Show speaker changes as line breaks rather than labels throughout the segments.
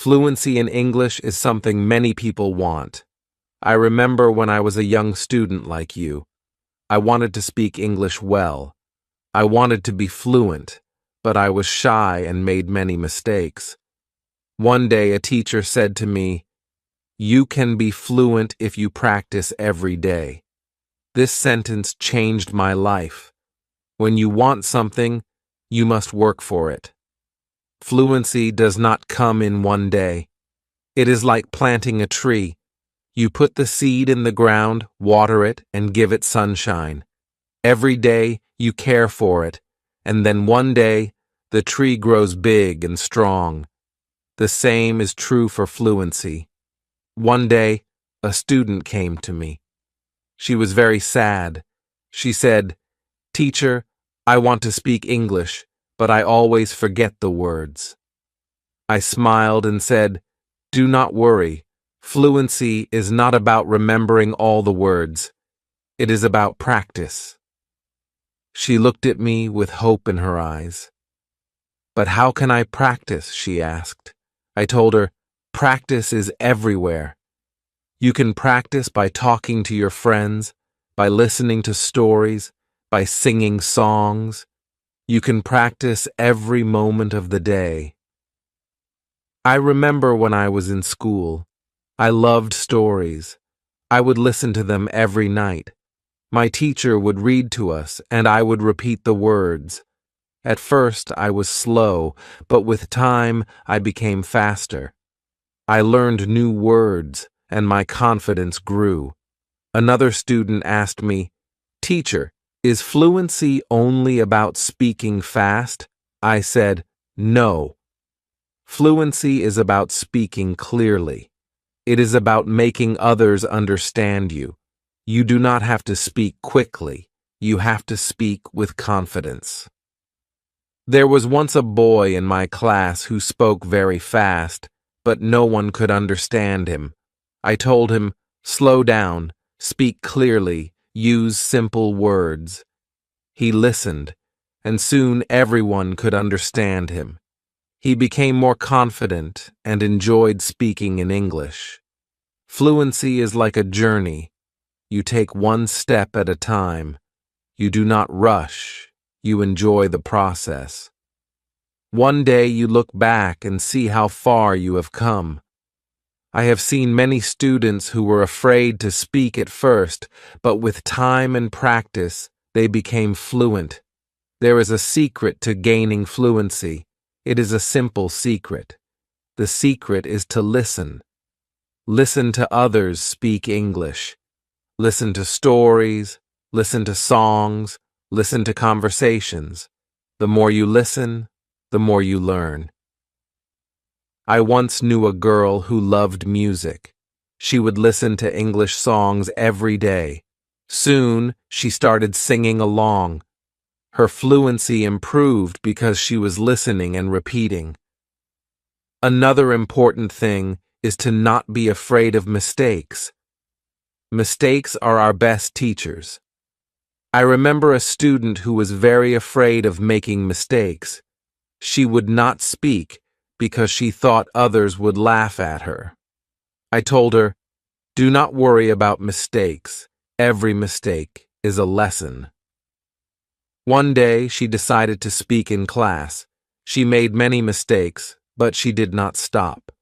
Fluency in English is something many people want. I remember when I was a young student like you. I wanted to speak English well. I wanted to be fluent, but I was shy and made many mistakes. One day a teacher said to me, "You can be fluent if you practice every day." This sentence changed my life. When you want something, you must work for it. Fluency does not come in one day. It is like planting a tree. You put the seed in the ground, water it, and give it sunshine. Every day you care for it, and then one day the tree grows big and strong. The same is true for fluency. One day, a student came to me. She was very sad. She said, "Teacher, I want to speak English, but I always forget the words." I smiled and said, "Do not worry. Fluency is not about remembering all the words. It is about practice." She looked at me with hope in her eyes. "But how can I practice?" she asked. I told her, "Practice is everywhere. You can practice by talking to your friends, by listening to stories, by singing songs. You can practice every moment of the day." I remember when I was in school. I loved stories. I would listen to them every night. My teacher would read to us, and I would repeat the words. At first, I was slow, but with time, I became faster. I learned new words, and my confidence grew. Another student asked me, "Teacher, is fluency only about speaking fast?" I said, "No. Fluency is about speaking clearly. It is about making others understand you. You do not have to speak quickly. You have to speak with confidence." There was once a boy in my class who spoke very fast, but no one could understand him. I told him, "Slow down, speak clearly, use simple words." He listened, and soon everyone could understand him. He became more confident and enjoyed speaking in English. Fluency is like a journey. You take one step at a time. You do not rush. You enjoy the process. One day you look back and see how far you have come. I have seen many students who were afraid to speak at first, but with time and practice, they became fluent. There is a secret to gaining fluency. It is a simple secret. The secret is to listen. Listen to others speak English. Listen to stories, listen to songs, listen to conversations. The more you listen, the more you learn. I once knew a girl who loved music. She would listen to English songs every day. Soon, she started singing along. Her fluency improved because she was listening and repeating. Another important thing is to not be afraid of mistakes. Mistakes are our best teachers. I remember a student who was very afraid of making mistakes. She would not speak because she thought others would laugh at her. I told her, "Do not worry about mistakes. Every mistake is a lesson." One day, she decided to speak in class. She made many mistakes, but she did not stop.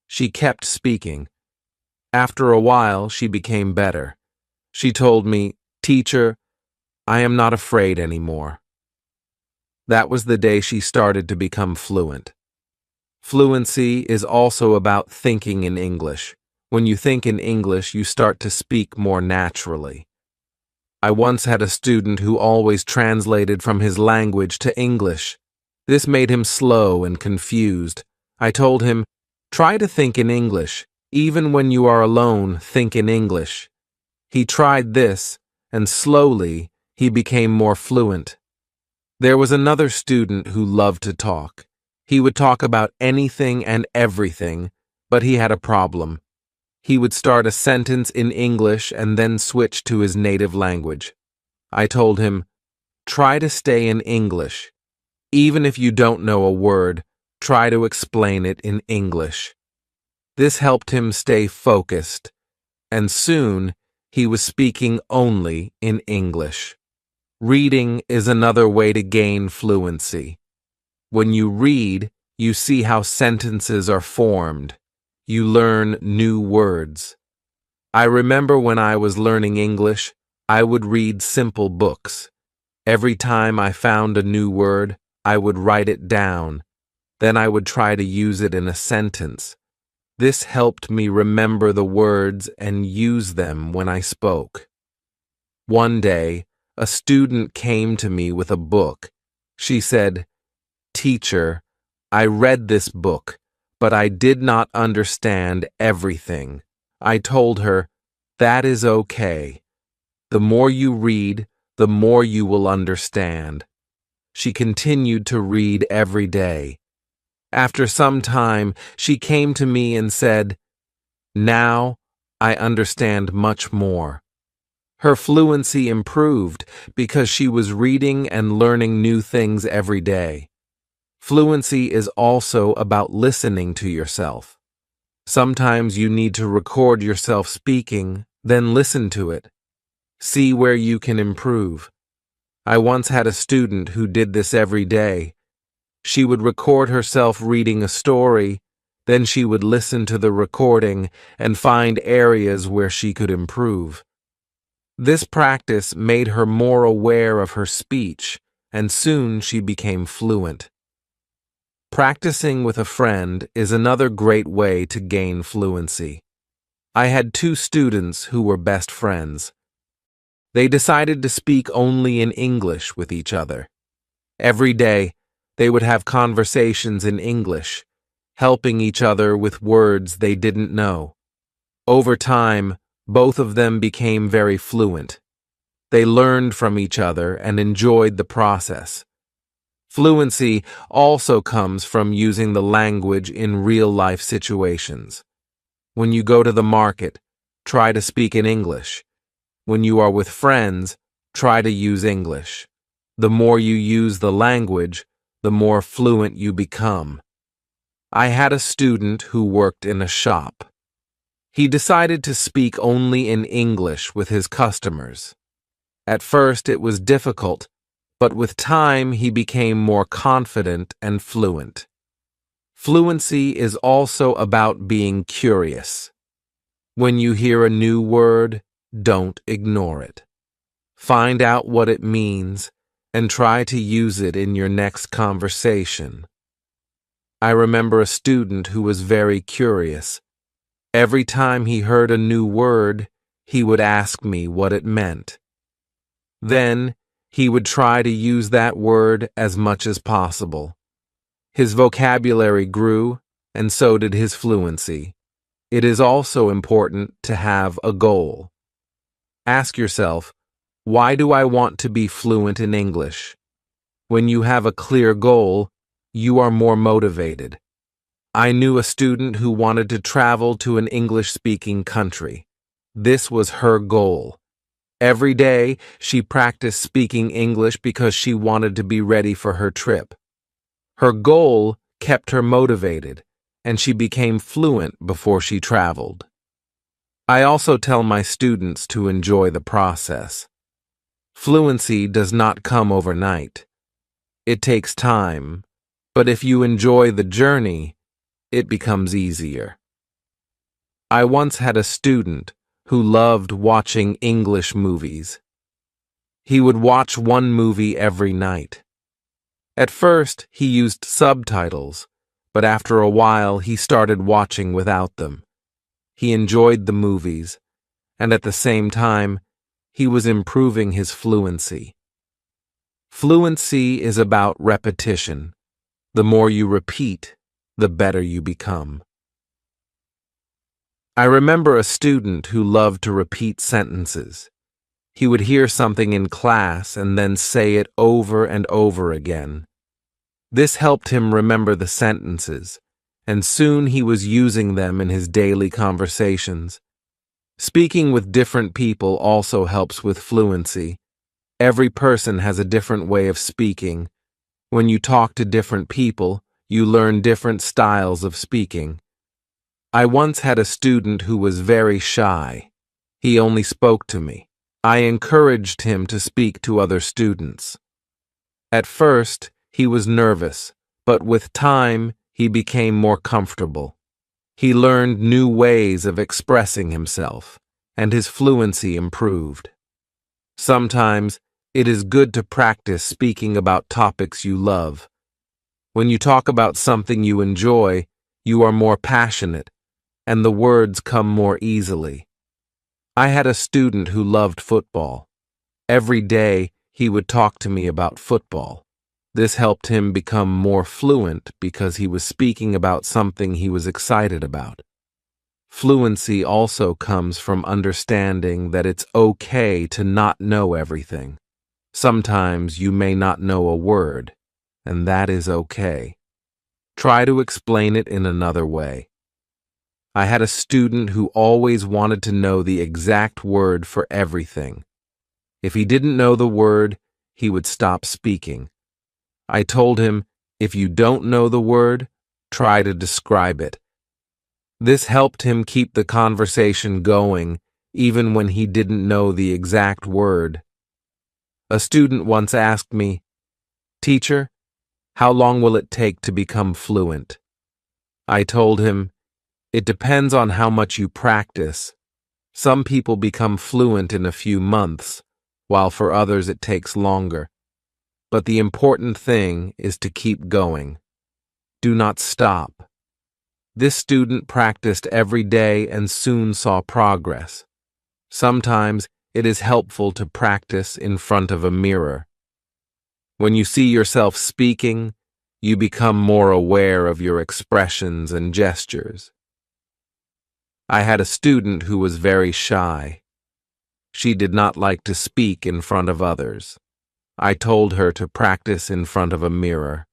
She kept speaking. After a while, she became better. She told me, "Teacher, I am not afraid anymore." That was the day she started to become fluent. Fluency is also about thinking in English. When you think in English, you start to speak more naturally. I once had a student who always translated from his language to English. This made him slow and confused. I told him, "Try to think in English. Even when you are alone, think in English." He tried this, and slowly, he became more fluent. There was another student who loved to talk. He would talk about anything and everything, but he had a problem. He would start a sentence in English and then switch to his native language. I told him, "Try to stay in English. Even if you don't know a word, try to explain it in English. This helped him stay focused, and soon he was speaking only in English. Reading is another way to gain fluency. When you read, you see how sentences are formed. You learn new words. I remember when I was learning English, I would read simple books. Every time I found a new word, I would write it down. Then I would try to use it in a sentence. This helped me remember the words and use them when I spoke. One day, a student came to me with a book. She said, "Teacher, I read this book, but I did not understand everything." I told her, "That is okay. The more you read, the more you will understand." She continued to read every day. After some time, she came to me and said, "Now I understand much more." Her fluency improved because she was reading and learning new things every day. Fluency is also about listening to yourself. Sometimes you need to record yourself speaking, then listen to it. See where you can improve. I once had a student who did this every day. She would record herself reading a story, then she would listen to the recording and find areas where she could improve. This practice made her more aware of her speech, and soon she became fluent. Practicing with a friend is another great way to gain fluency. I had two students who were best friends. They decided to speak only in English with each other. Every day, they would have conversations in English, helping each other with words they didn't know. Over time, both of them became very fluent. They learned from each other and enjoyed the process. Fluency also comes from using the language in real-life situations. When you go to the market, try to speak in English. When you are with friends, try to use English. The more you use the language, the more fluent you become. I had a student who worked in a shop. He decided to speak only in English with his customers. At first it was difficult, but with time he became more confident and fluent. Fluency is also about being curious. When you hear a new word, don't ignore it. Find out what it means and try to use it in your next conversation. I remember a student who was very curious. Every time he heard a new word, he would ask me what it meant. Then, he would try to use that word as much as possible. His vocabulary grew, and so did his fluency. It is also important to have a goal. Ask yourself, why do I want to be fluent in English? When you have a clear goal, you are more motivated. I knew a student who wanted to travel to an English-speaking country. This was her goal. Every day, she practiced speaking English because she wanted to be ready for her trip. Her goal kept her motivated, and she became fluent before she traveled. I also tell my students to enjoy the process. Fluency does not come overnight. It takes time, but if you enjoy the journey, it becomes easier. I once had a student who loved watching English movies. He would watch one movie every night. At first, he used subtitles, but after a while he started watching without them. He enjoyed the movies, and at the same time, he was improving his fluency. Fluency is about repetition. The more you repeat, the better you become. I remember a student who loved to repeat sentences. He would hear something in class and then say it over and over again. This helped him remember the sentences, and soon he was using them in his daily conversations. Speaking with different people also helps with fluency. Every person has a different way of speaking. When you talk to different people, you learn different styles of speaking. I once had a student who was very shy. He only spoke to me. I encouraged him to speak to other students. At first, he was nervous, but with time, he became more comfortable. He learned new ways of expressing himself, and his fluency improved. Sometimes, it is good to practice speaking about topics you love. When you talk about something you enjoy, you are more passionate, and the words come more easily. I had a student who loved football. Every day, he would talk to me about football. This helped him become more fluent because he was speaking about something he was excited about. Fluency also comes from understanding that it's okay to not know everything. Sometimes you may not know a word, and that is okay. Try to explain it in another way. I had a student who always wanted to know the exact word for everything. If he didn't know the word, he would stop speaking. I told him, if you don't know the word, try to describe it. This helped him keep the conversation going, even when he didn't know the exact word. A student once asked me, "Teacher, how long will it take to become fluent?" I told him, it depends on how much you practice. Some people become fluent in a few months, while for others it takes longer. But the important thing is to keep going. Do not stop. This student practiced every day and soon saw progress. Sometimes it is helpful to practice in front of a mirror. When you see yourself speaking, you become more aware of your expressions and gestures. I had a student who was very shy. She did not like to speak in front of others. I told her to practice in front of a mirror.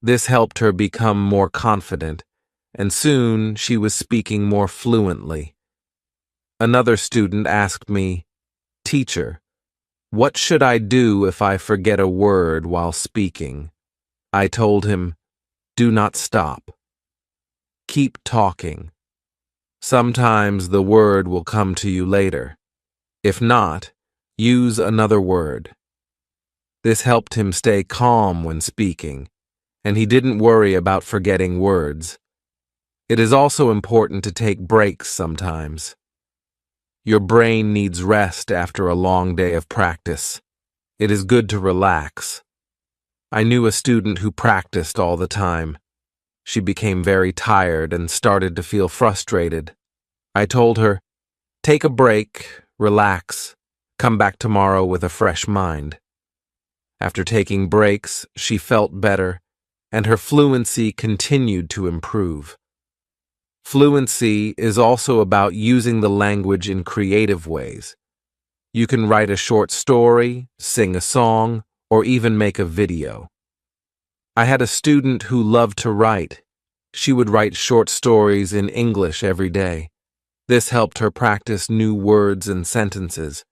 This helped her become more confident, and soon she was speaking more fluently. Another student asked me, "Teacher, what should I do if I forget a word while speaking?" I told him, "Do not stop. Keep talking. Sometimes the word will come to you later. If not, use another word." This helped him stay calm when speaking, and he didn't worry about forgetting words. It is also important to take breaks sometimes. Your brain needs rest after a long day of practice. It is good to relax. I knew a student who practiced all the time. She became very tired and started to feel frustrated. I told her, "Take a break, relax, come back tomorrow with a fresh mind." After taking breaks, she felt better, and her fluency continued to improve. Fluency is also about using the language in creative ways. You can write a short story, sing a song, or even make a video. I had a student who loved to write. She would write short stories in English every day. This helped her practice new words and sentences.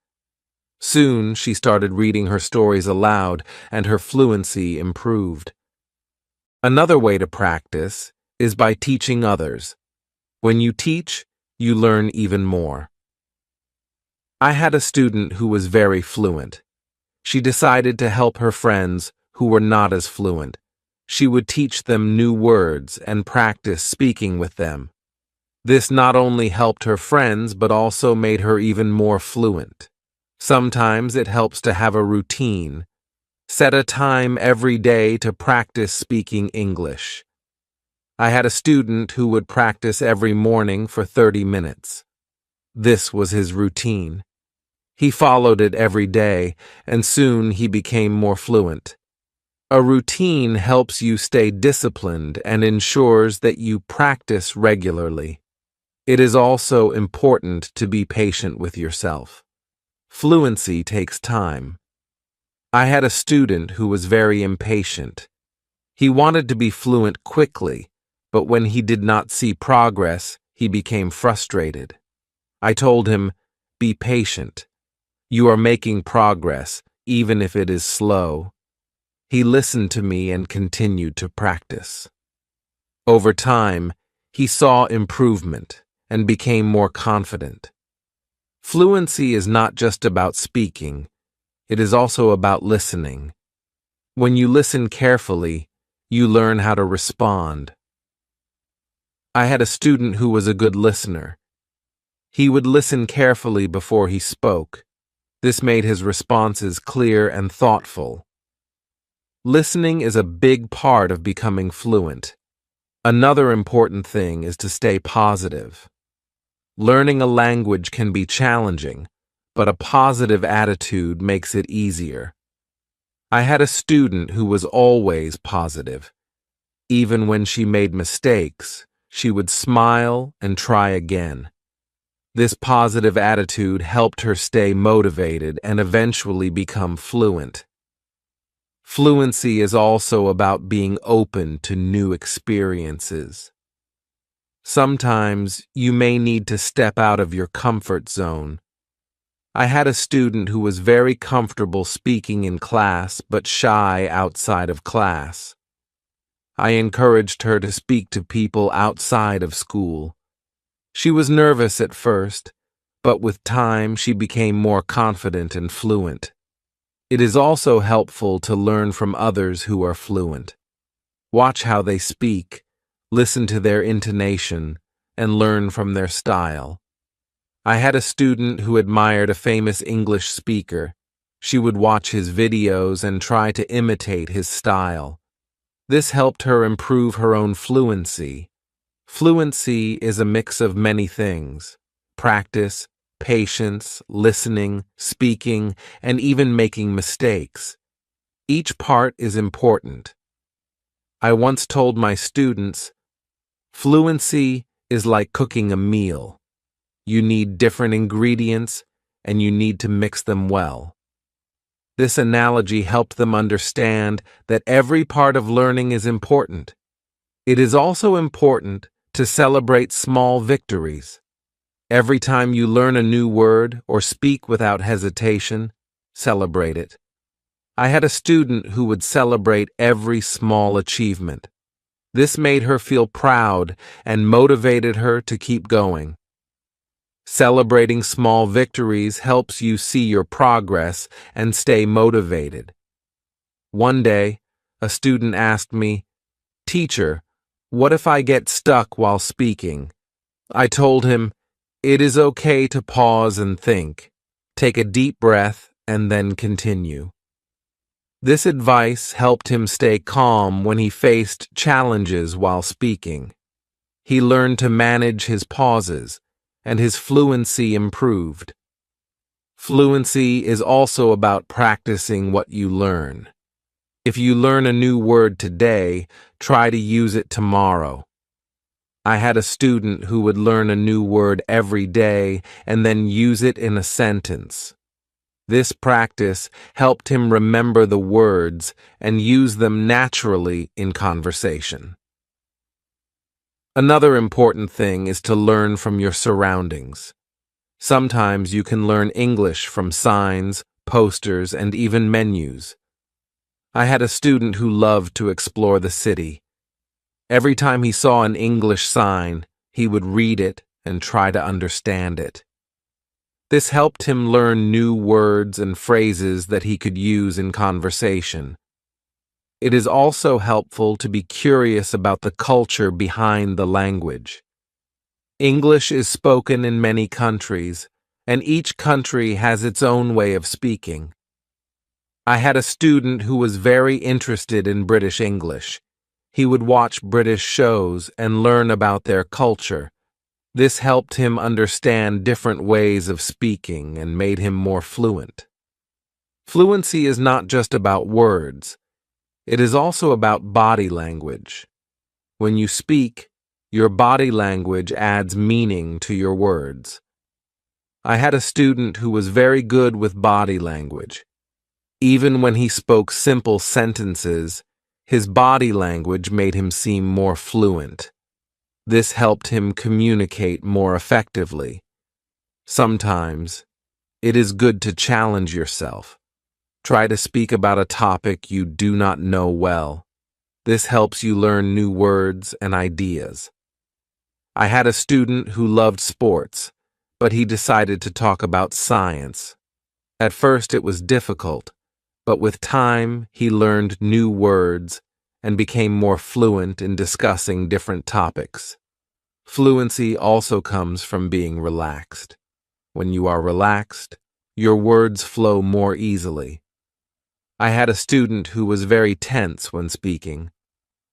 Soon, she started reading her stories aloud, and her fluency improved. Another way to practice is by teaching others. When you teach, you learn even more. I had a student who was very fluent. She decided to help her friends who were not as fluent. She would teach them new words and practice speaking with them. This not only helped her friends, but also made her even more fluent. Sometimes it helps to have a routine. Set a time every day to practice speaking English. I had a student who would practice every morning for 30 minutes. This was his routine. He followed it every day, and soon he became more fluent. A routine helps you stay disciplined and ensures that you practice regularly. It is also important to be patient with yourself. Fluency takes time. I had a student who was very impatient. He wanted to be fluent quickly, but when he did not see progress, he became frustrated. I told him, "Be patient. You are making progress, even if it is slow." He listened to me and continued to practice. Over time, He saw improvement and became more confident. Fluency is not just about speaking, it is also about listening. When you listen carefully, you learn how to respond. I had a student who was a good listener. He would listen carefully before he spoke. This made his responses clear and thoughtful. Listening is a big part of becoming fluent. Another important thing is to stay positive. Learning a language can be challenging, but a positive attitude makes it easier. I had a student who was always positive. Even when she made mistakes, she would smile and try again. This positive attitude helped her stay motivated and eventually become fluent. Fluency is also about being open to new experiences. Sometimes you may need to step out of your comfort zone. I had a student who was very comfortable speaking in class but shy outside of class. I encouraged her to speak to people outside of school. She was nervous at first, but with time she became more confident and fluent. It is also helpful to learn from others who are fluent. Watch how they speak, listen to their intonation, and learn from their style. I had a student who admired a famous English speaker. She would watch his videos and try to imitate his style. This helped her improve her own fluency. Fluency is a mix of many things: practice, patience, listening, speaking, and even making mistakes. Each part is important. I once told my students, fluency is like cooking a meal. You need different ingredients, and you need to mix them well. This analogy helped them understand that every part of learning is important. It is also important to celebrate small victories. Every time you learn a new word or speak without hesitation, celebrate it. I had a student who would celebrate every small achievement. This made her feel proud and motivated her to keep going. Celebrating small victories helps you see your progress and stay motivated. One day, a student asked me, "Teacher, what if I get stuck while speaking?" I told him, "It is okay to pause and think. Take a deep breath and then continue." This advice helped him stay calm when he faced challenges while speaking. He learned to manage his pauses, and his fluency improved. Fluency is also about practicing what you learn. If you learn a new word today, try to use it tomorrow. I had a student who would learn a new word every day and then use it in a sentence. This practice helped him remember the words and use them naturally in conversation. Another important thing is to learn from your surroundings. Sometimes you can learn English from signs, posters, and even menus. I had a student who loved to explore the city. Every time he saw an English sign, he would read it and try to understand it. This helped him learn new words and phrases that he could use in conversation. It is also helpful to be curious about the culture behind the language. English is spoken in many countries, and each country has its own way of speaking. I had a student who was very interested in British English. He would watch British shows and learn about their culture. This helped him understand different ways of speaking and made him more fluent. Fluency is not just about words. It is also about body language. When you speak, your body language adds meaning to your words. I had a student who was very good with body language. Even when he spoke simple sentences, his body language made him seem more fluent. This helped him communicate more effectively. Sometimes, it is good to challenge yourself. Try to speak about a topic you do not know well. This helps you learn new words and ideas. I had a student who loved sports, but he decided to talk about science. At first it was difficult, but with time he learned new words and became more fluent in discussing different topics. Fluency also comes from being relaxed. When you are relaxed, your words flow more easily. I had a student who was very tense when speaking.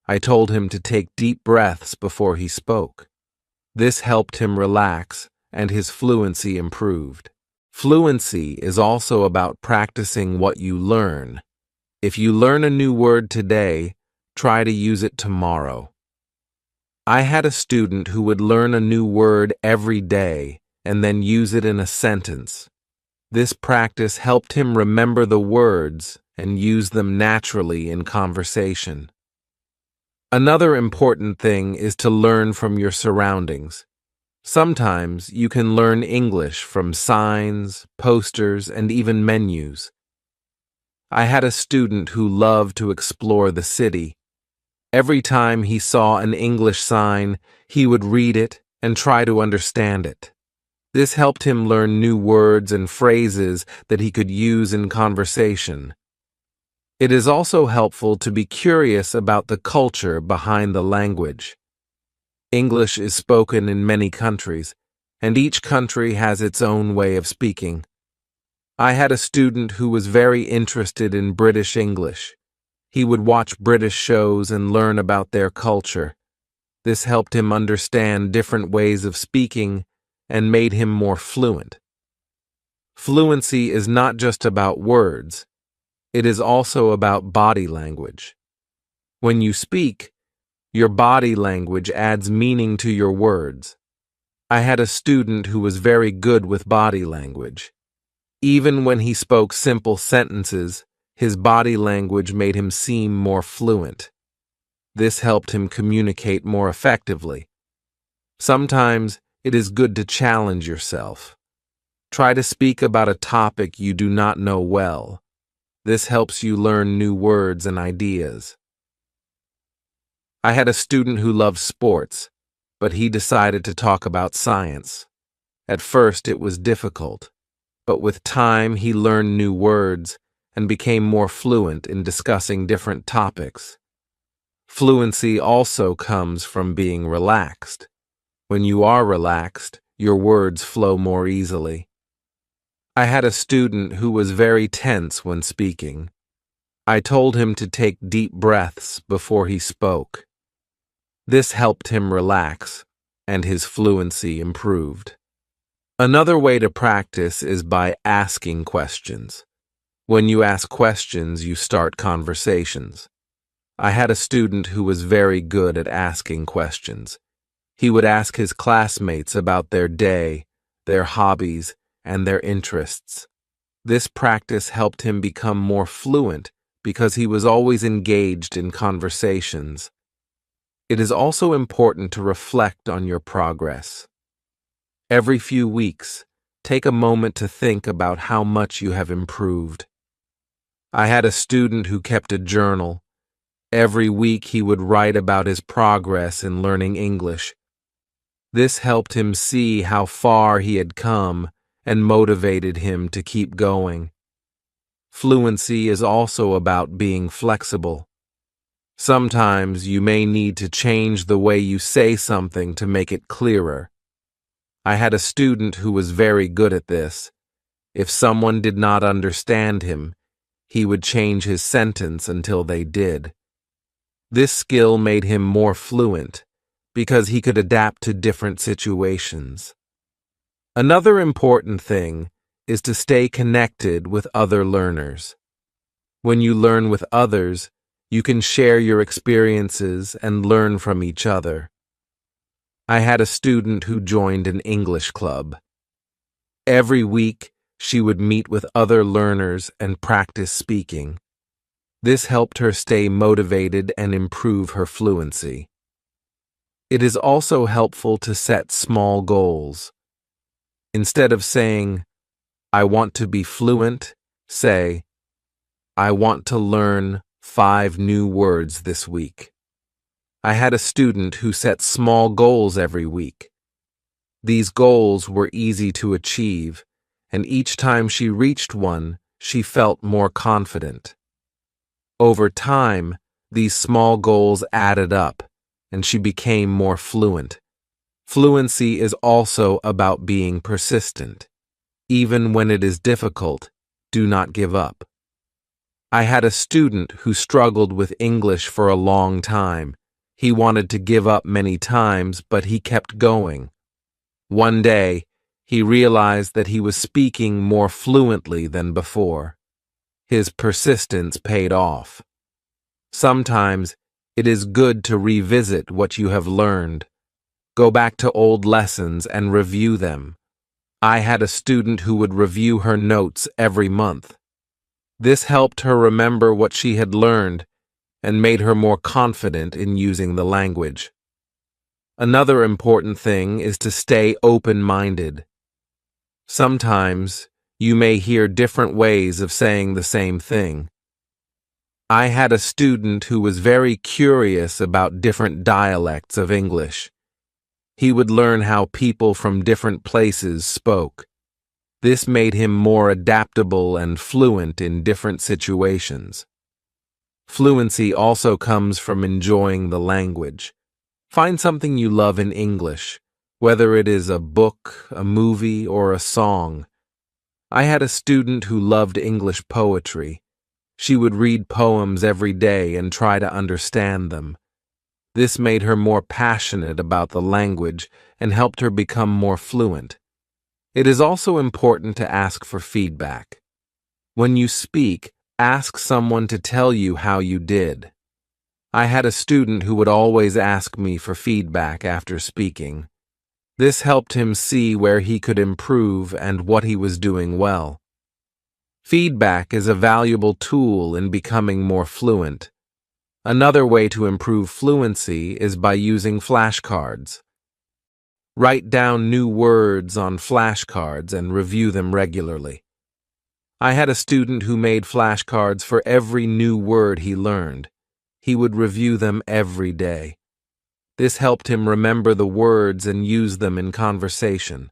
I told him to take deep breaths before he spoke. This helped him relax, and his fluency improved. Fluency is also about practicing what you learn. If you learn a new word today, try to use it tomorrow. I had a student who would learn a new word every day and then use it in a sentence. This practice helped him remember the words and use them naturally in conversation. Another important thing is to learn from your surroundings. Sometimes you can learn English from signs, posters, and even menus. I had a student who loved to explore the city. Every time he saw an English sign, he would read it and try to understand it. This helped him learn new words and phrases that he could use in conversation. It is also helpful to be curious about the culture behind the language. English is spoken in many countries, and each country has its own way of speaking. I had a student who was very interested in British English. He would watch British shows and learn about their culture. This helped him understand different ways of speaking and made him more fluent. Fluency is not just about words. It is also about body language. When you speak, your body language adds meaning to your words. I had a student who was very good with body language. Even when he spoke simple sentences, his body language made him seem more fluent. This helped him communicate more effectively. Sometimes it is good to challenge yourself. Try to speak about a topic you do not know well. This helps you learn new words and ideas. I had a student who loved sports, but he decided to talk about science. At first it was difficult, but with time he learned new words and became more fluent in discussing different topics. Fluency also comes from being relaxed. When you are relaxed, your words flow more easily. I had a student who was very tense when speaking. I told him to take deep breaths before he spoke. This helped him relax, and his fluency improved. Another way to practice is by asking questions. When you ask questions, you start conversations. I had a student who was very good at asking questions. He would ask his classmates about their day, their hobbies, and their interests. This practice helped him become more fluent because he was always engaged in conversations. It is also important to reflect on your progress. Every few weeks, take a moment to think about how much you have improved. I had a student who kept a journal. Every week he would write about his progress in learning English. This helped him see how far he had come and motivated him to keep going. Fluency is also about being flexible. Sometimes you may need to change the way you say something to make it clearer. I had a student who was very good at this. If someone did not understand him, he would change his sentence until they did. This skill made him more fluent because he could adapt to different situations. Another important thing is to stay connected with other learners. When you learn with others, you can share your experiences and learn from each other. I had a student who joined an English club. Every week, she would meet with other learners and practice speaking. This helped her stay motivated and improve her fluency. It is also helpful to set small goals. Instead of saying, "I want to be fluent," say, "I want to learn 5 new words this week." I had a student who set small goals every week. These goals were easy to achieve, and each time she reached one, she felt more confident. Over time, these small goals added up, and she became more fluent. Fluency is also about being persistent. Even when it is difficult, do not give up. I had a student who struggled with English for a long time. He wanted to give up many times, but he kept going. One day, he realized that he was speaking more fluently than before. His persistence paid off. Sometimes, it is good to revisit what you have learned. Go back to old lessons and review them. I had a student who would review her notes every month. This helped her remember what she had learned and made her more confident in using the language. Another important thing is to stay open-minded. Sometimes, you may hear different ways of saying the same thing. I had a student who was very curious about different dialects of English. He would learn how people from different places spoke. This made him more adaptable and fluent in different situations. Fluency also comes from enjoying the language. Find something you love in English, whether it is a book, a movie, or a song. I had a student who loved English poetry. She would read poems every day and try to understand them. This made her more passionate about the language and helped her become more fluent. It is also important to ask for feedback. When you speak, ask someone to tell you how you did. I had a student who would always ask me for feedback after speaking. This helped him see where he could improve and what he was doing well. Feedback is a valuable tool in becoming more fluent. Another way to improve fluency is by using flashcards. Write down new words on flashcards and review them regularly. I had a student who made flashcards for every new word he learned. He would review them every day. This helped him remember the words and use them in conversation.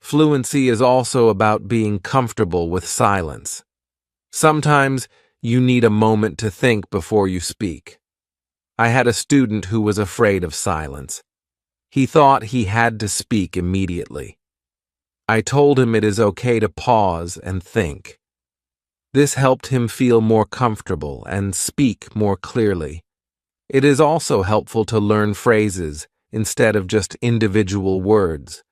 Fluency is also about being comfortable with silence. Sometimes you need a moment to think before you speak. I had a student who was afraid of silence. He thought he had to speak immediately. I told him it is okay to pause and think. This helped him feel more comfortable and speak more clearly. It is also helpful to learn phrases instead of just individual words.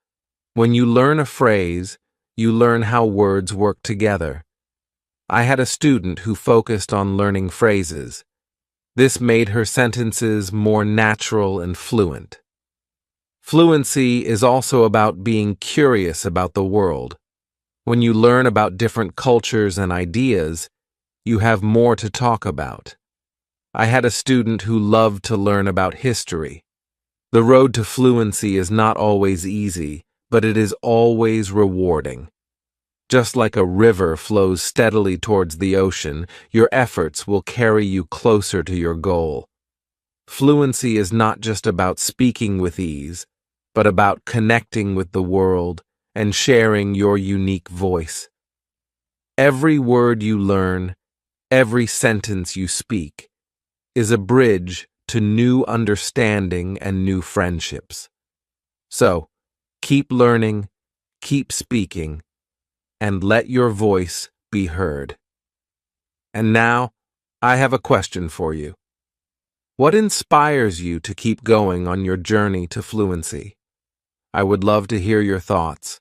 When you learn a phrase, you learn how words work together. I had a student who focused on learning phrases. This made her sentences more natural and fluent. Fluency is also about being curious about the world. When you learn about different cultures and ideas, you have more to talk about. I had a student who loved to learn about history. The road to fluency is not always easy, but it is always rewarding. Just like a river flows steadily towards the ocean, your efforts will carry you closer to your goal. Fluency is not just about speaking with ease, but about connecting with the world and sharing your unique voice. Every word you learn, every sentence you speak, is a bridge to new understanding and new friendships. So, keep learning, keep speaking, and let your voice be heard. And now, I have a question for you. What inspires you to keep going on your journey to fluency? I would love to hear your thoughts.